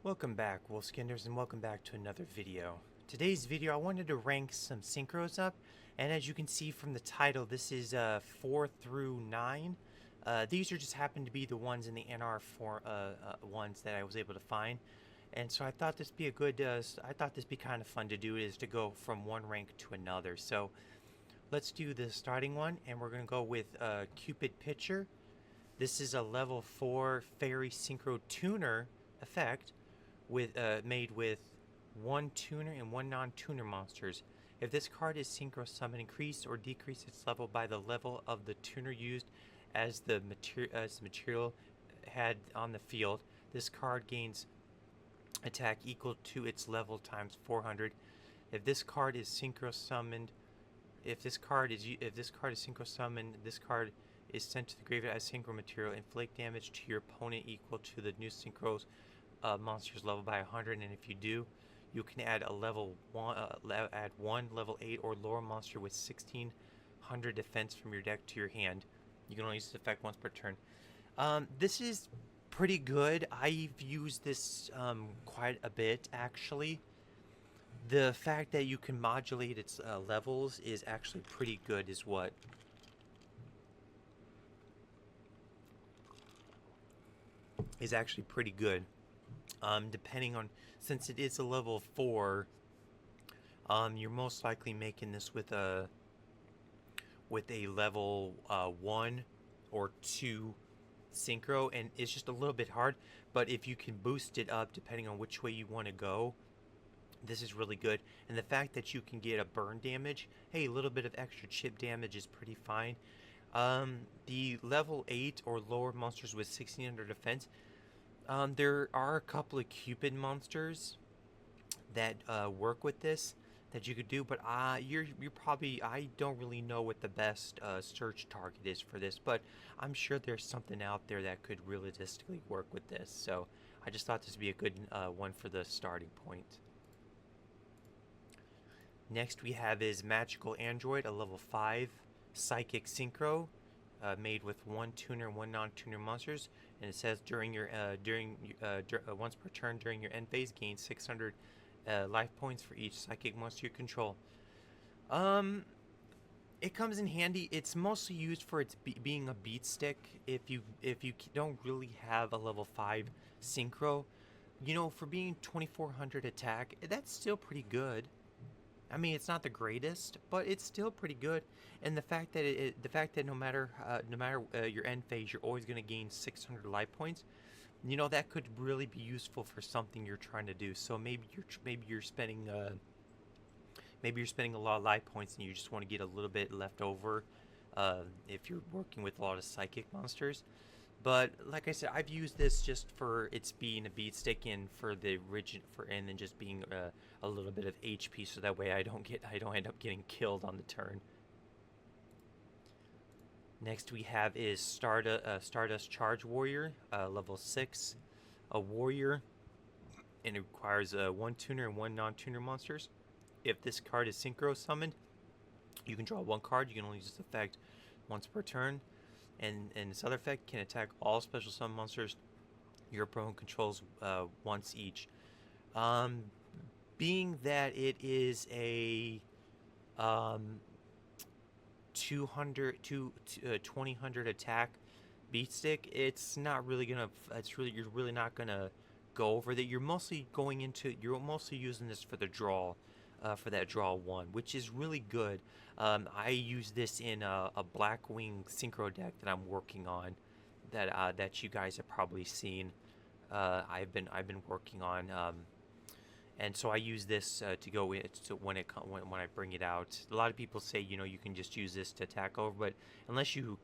Welcome back, Wolfskinners, and welcome back to another video. Today's video, I wanted to rank some synchros up, and as you can see from the title, this is 4 through 9. These are just happen to be the ones in the NR4 ones that I was able to find, and so I thought this be a good. I thought this be kind of fun to do, is to go from one rank to another. So let's do the starting one, and we're gonna go with Cupid Pitcher. This is a level 4 Fairy Synchro Tuner effect made with one tuner and one non-tuner monsters. If this card is synchro summon, increase or decrease its level by the level of the tuner used as the material had on the field. This card gains attack equal to its level times 400. If this card is synchro summoned, if this card is synchro summoned, this card is sent to the graveyard as synchro material. Inflict damage to your opponent equal to the new synchro's monster's level by 100, and if you do, you can add a level 1, add one level 8 or lower monster with 1600 defense from your deck to your hand. You can only use this effect once per turn. This is pretty good. I've used this quite a bit, actually. The fact that you can modulate its levels is actually pretty good, is what. Is actually pretty good. Depending on, since it is a level 4, you're most likely making this with a level 1 or 2 synchro, and it's just a little bit hard. But if you can boost it up depending on which way you want to go, this is really good. And the fact that you can get a burn damage, hey, a little bit of extra chip damage is pretty fine. The level 8 or lower monsters with 1600 defense, there are a couple of Cupid monsters that work with this that you could do, but you're probably, I don't really know what the best search target is for this, but I'm sure there's something out there that could realistically work with this. So I just thought this would be a good one for the starting point. Next we have is Magical Android, a level 5 Psychic Synchro. Made with one tuner and one non-tuner monsters, and it says during your once per turn during your end phase, gain 600 life points for each psychic monster you control. It comes in handy. It's mostly used for its being a beat stick. If you don't really have a level 5 synchro, you know, for being 2400 attack, that's still pretty good. I mean, it's not the greatest, but it's still pretty good. And the fact that no matter your end phase, you're always going to gain 600 life points, you know, that could really be useful for something you're trying to do. So maybe you're spending a lot of life points and you just want to get a little bit left over if you're working with a lot of psychic monsters. But like I said, I've used this just for its being a beat stick and for the and then just being a little bit of HP, so that way I don't end up getting killed on the turn. Next we have is Stardust Charge Warrior, level 6, a warrior, and it requires one tuner and one non-tuner monsters. If this card is synchro summoned, you can draw one card. You can only use this effect once per turn. And this other effect can attack all special summon monsters your opponent controls once each. Being that it is a 2000 attack beat stick, it's not really gonna. You're really not gonna go over that. You're mostly using this for the draw. For that draw 1, which is really good. I use this in a Blackwing Synchro deck that I'm working on, that you guys have probably seen. I've been working on, and so I use this to go in when I bring it out. A lot of people say, you know, you can just use this to attack over, but unless you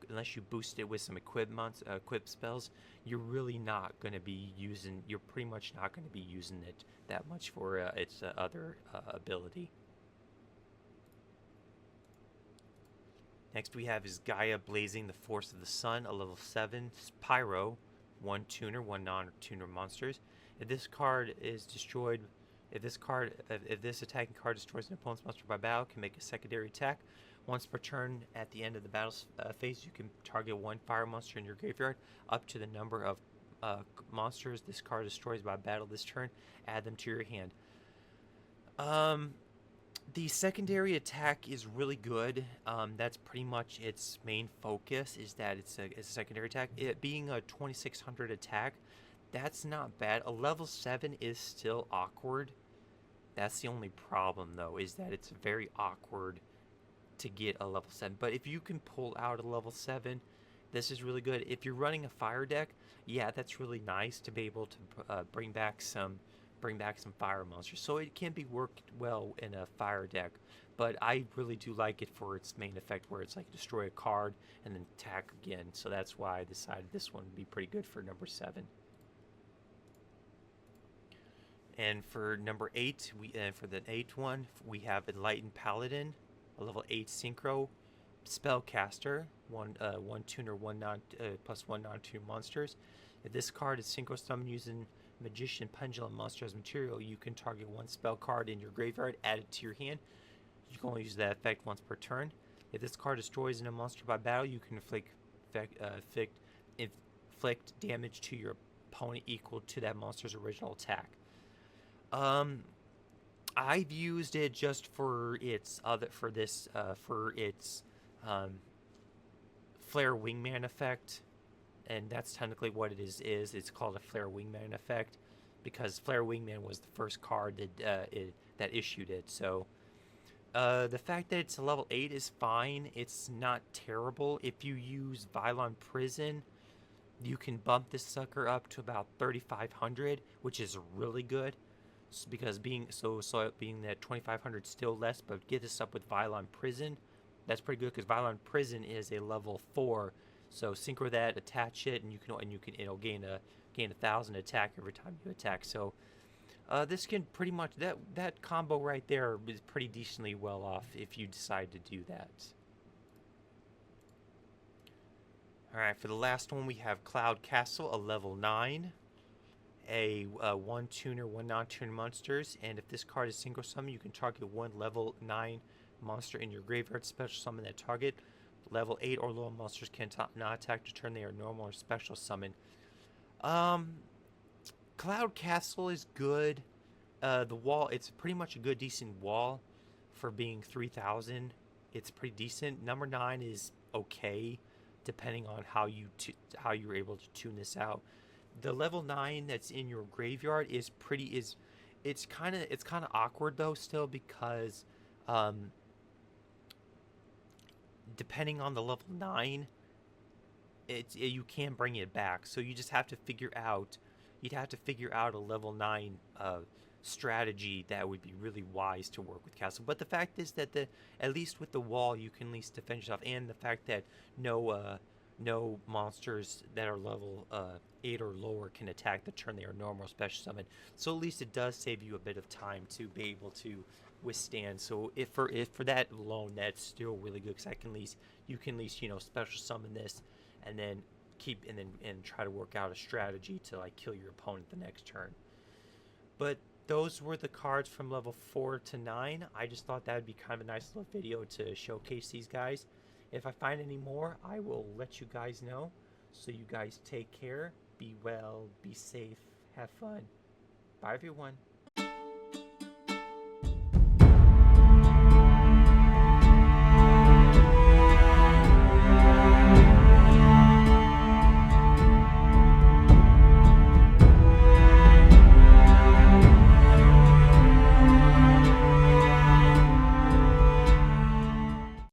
boost it with some equip spells, you're really not going to be using. You're pretty much not going to be using it that much for its other ability. Next we have is Gaia Blazing the Force of the Sun, a level 7 Pyro, one tuner, one non-tuner monsters. If this card is destroyed. If this attacking card destroys an opponent's monster by battle, can make a secondary attack. Once per turn at the end of the battle phase, you can target one fire monster in your graveyard up to the number of monsters this card destroys by battle this turn, add them to your hand. Um, the secondary attack is really good. That's pretty much its main focus, is that it's a secondary attack. It being a 2600 attack, that's not bad. A level 7 is still awkward. That's the only problem, though, is that it's very awkward to get a level 7. But if you can pull out a level 7, this is really good. If you're running a fire deck, yeah, that's really nice to be able to bring back some fire monsters. So it can be worked well in a fire deck, but I really do like it for its main effect, where it's like destroy a card and then attack again. So that's why I decided this one would be pretty good for number 7. And for number 8, for the 8th one, we have Enlightened Paladin, a level 8 Synchro spellcaster, one tuner, plus 1 non-tuner monsters. If this card is Synchro summoned using Magician Pendulum monster as material, you can target 1 spell card in your graveyard, add it to your hand. You can only use that effect once per turn. If this card destroys a monster by battle, you can inflict damage to your opponent equal to that monster's original attack. I've used it just for its Flare Wingman effect, and that's technically what it is. It's called a Flare Wingman effect because Flare Wingman was the first card that issued it. So the fact that it's a level 8 is fine. It's not terrible. If you use Vylon Prison, you can bump this sucker up to about 3,500, which is really good. Because being that 2,500 still less, but get this up with Vylon Prison, that's pretty good because Vylon Prison is a level 4. So synchro that, attach it, and it'll gain 1,000 attack every time you attack. So this can pretty much that combo right there is pretty decently well off if you decide to do that. All right, for the last one we have Cloud Castle, a level 9. A 1 tuner, 1 non-tuner monsters, and if this card is single summon, you can target 1 level 9 monster in your graveyard, special summon that target. Level 8 or lower monsters can not attack to turn they are normal or special summon. Cloud Castle is good. The wall, it's pretty much a good, decent wall for being 3,000. It's pretty decent. Number 9 is okay, depending on how you're able to tune this out. The level 9 that's in your graveyard is it's kind of awkward though still, because depending on the level 9, you can bring it back. So you just have to figure out a level 9 strategy that would be really wise to work with Castle. But the fact is that at least with the wall you can at least defend yourself, and the fact that no monsters that are level 8 or lower can attack the turn they are normal or special summon. So at least it does save you a bit of time to be able to withstand. So if for that alone, that's still really good, because you can at least special summon this, and then try to work out a strategy to like kill your opponent the next turn. But those were the cards from level 4 to 9. I just thought that would be kind of a nice little video to showcase these guys. If I find any more, I will let you guys know. So you guys take care, be well, be safe, have fun. Bye everyone.